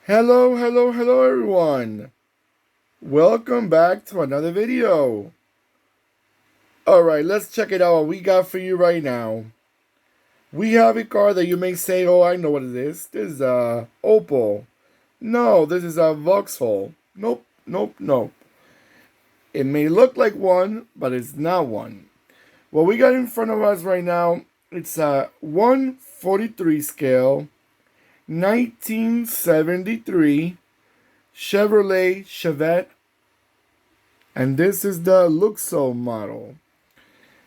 Hello, hello, hello everyone. Welcome back to another video. Alright, let's check it out what we got for you right now. We have a car that you may say, oh, I know what it is. This is a Opel. No, this is a Vauxhall. Nope, nope, nope. It may look like one, but it's not one. What we got in front of us right now, it's a 143 scale, 1973 Chevrolet Chevette, and this is the Luxo model.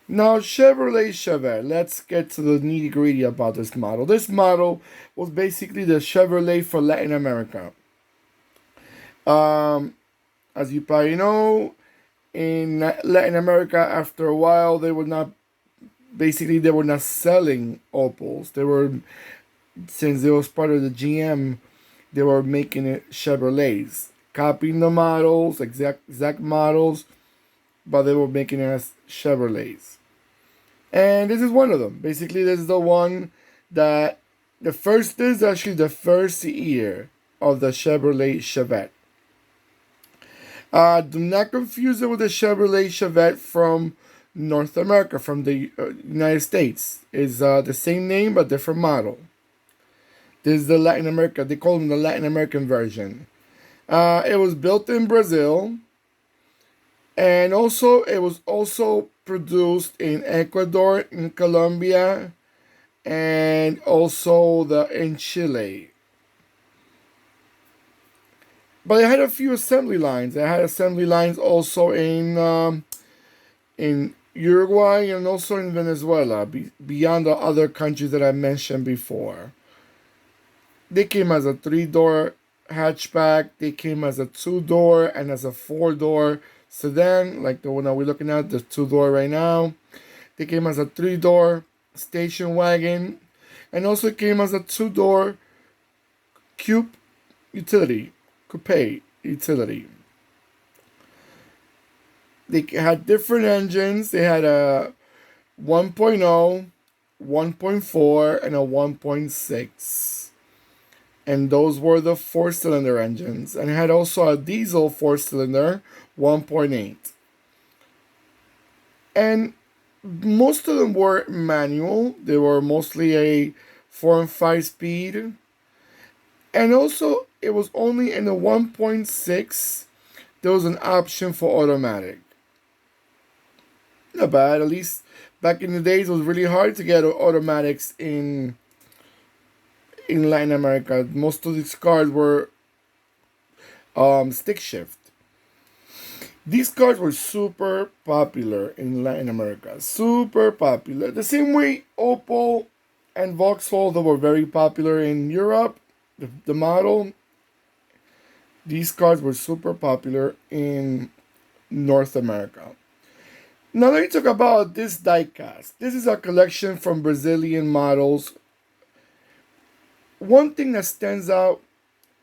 Now, Chevrolet Chevette, let's get to the nitty gritty about this model. This model was basically the Chevrolet for Latin America. Um, as you probably know, in Latin America, after a while, they were not selling Opels. Since they was part of the GM, they were making it Chevrolets, copying the models, exact models, but they were making it as Chevrolets. And this is one of them. Basically, this is the one that this is actually the first year of the Chevrolet Chevette. Do not confuse it with the Chevrolet Chevette from North America, from the United States. It's the same name but different model. This is the Latin America. They call them the Latin American version. It was built in Brazil, and also it was also produced in Ecuador, in Colombia, and also in Chile. But it had a few assembly lines. It had assembly lines also in Uruguay and also in Venezuela, beyond the other countries that I mentioned before. They came as a three-door hatchback. They came as a two-door and as a four-door sedan, like the one that we're looking at, the two-door right now. They came as a three-door station wagon, and also came as a two-door coupe utility, coupe utility. They had different engines. They had a 1.0, 1.4, and a 1.6. And those were the four-cylinder engines. And it had also a diesel four-cylinder, 1.8. And most of them were manual. They were mostly a 4 and 5 speed. And also, it was only in the 1.6 there was an option for automatic. Not bad. At least back in the days, it was really hard to get automatics in Latin America. Most of these cars were stick shift. These cars were super popular in Latin America. Super popular. The same way Opel and Vauxhall that were very popular in Europe, the model. These cars were super popular in North America. Now let me talk about this diecast. This is a collection from Brazilian models. One thing that stands out,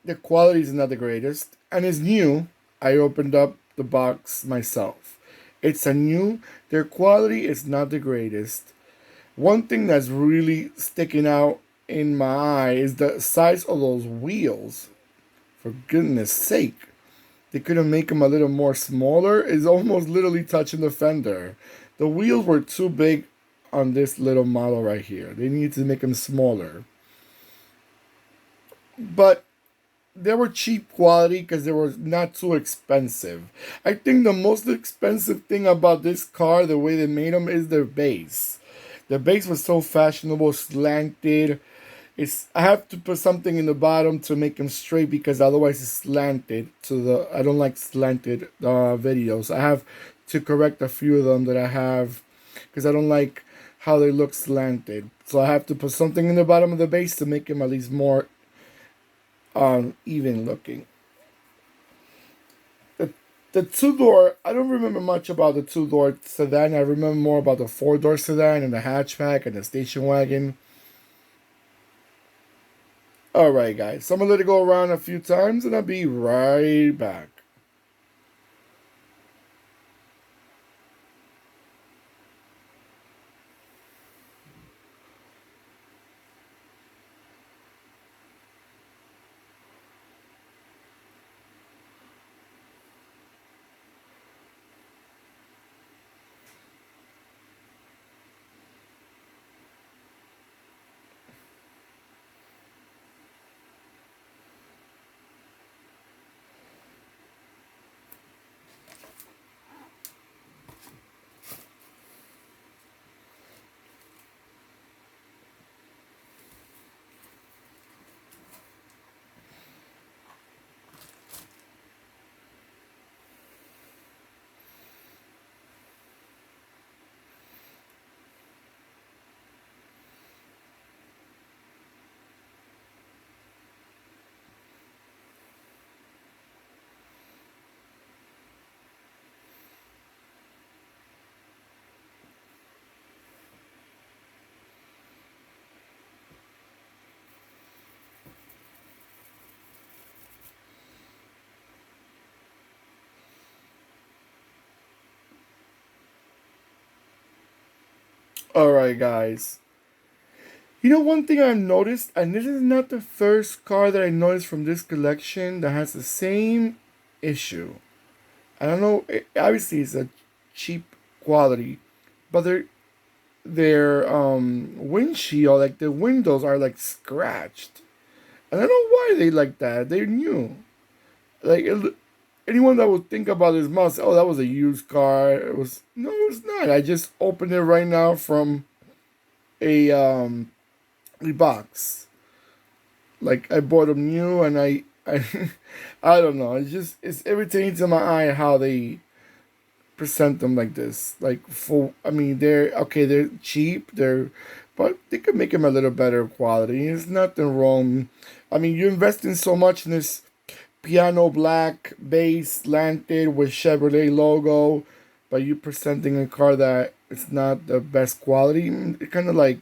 the quality is not the greatest, and it's new. I opened up the box myself. It's a new. Their quality is not the greatest. One thing that's really sticking out in my eye is the size of those wheels. For goodness sake. They couldn't make them a little more smaller. It's almost literally touching the fender. The wheels were too big on this little model right here. They needed to make them smaller. But they were cheap quality because they were not too expensive. I think the most expensive thing about this car, the way they made them, is their base. The base was so fashionable, slanted. I have to put something in the bottom to make them straight because otherwise it's slanted to the. I don't like slanted videos. I have to correct a few of them that I have because I don't like how they look slanted. So I have to put something in the bottom of the base to make them at least more even looking. The two-door, I don't remember much about the two-door sedan. I remember more about the four-door sedan and the hatchback and the station wagon. Alright, guys, so I'm going to let it go around a few times and I'll be right back. Alright, guys. You know, one thing I've noticed, and this is not the first car that I noticed from this collection that has the same issue. I don't know, obviously it's a cheap quality, but their windshield, like the windows are like scratched. And I don't know why they like that. They're new. Like anyone that would think about this must, oh, that was a used car. It was no, it's not. I just opened it right now from a a box. Like I bought them new, and I I don't know. It's irritating to my eye how they present them like this. Like for I mean they're okay. They're cheap. But they could make them a little better quality. There's nothing wrong. I mean, you're investing so much in this piano black base slanted with Chevrolet logo, but you presenting a car that it's not the best quality. It kind of like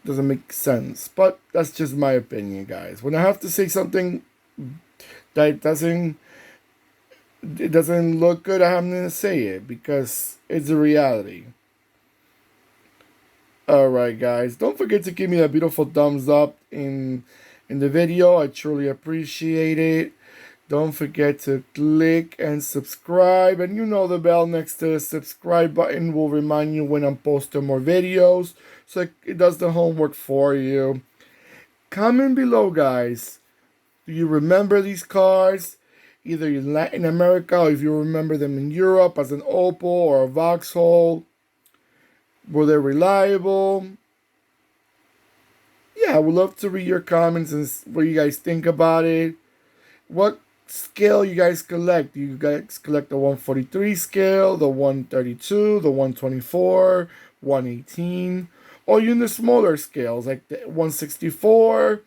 doesn't make sense. But that's just my opinion, guys. When I have to say something that doesn't look good, I'm gonna say it because it's a reality. All right, guys. Don't forget to give me a beautiful thumbs up in the video. I truly appreciate it. Don't forget to click and subscribe, and you know the bell next to the subscribe button will remind you when I'm posting more videos, so it does the homework for you. Comment below, guys. Do you remember these cars? Either in Latin America or if you remember them in Europe as an Opel or a Vauxhall. Were they reliable? Yeah, I would love to read your comments and what you guys think about it. What scale you guys collect? Do you guys collect the 143 scale, the 132, the 124, 118? Or you in the smaller scales like the 164,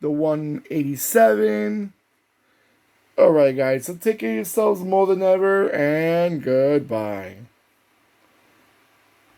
the 187? Alright, guys, so take care of yourselves more than ever, and goodbye.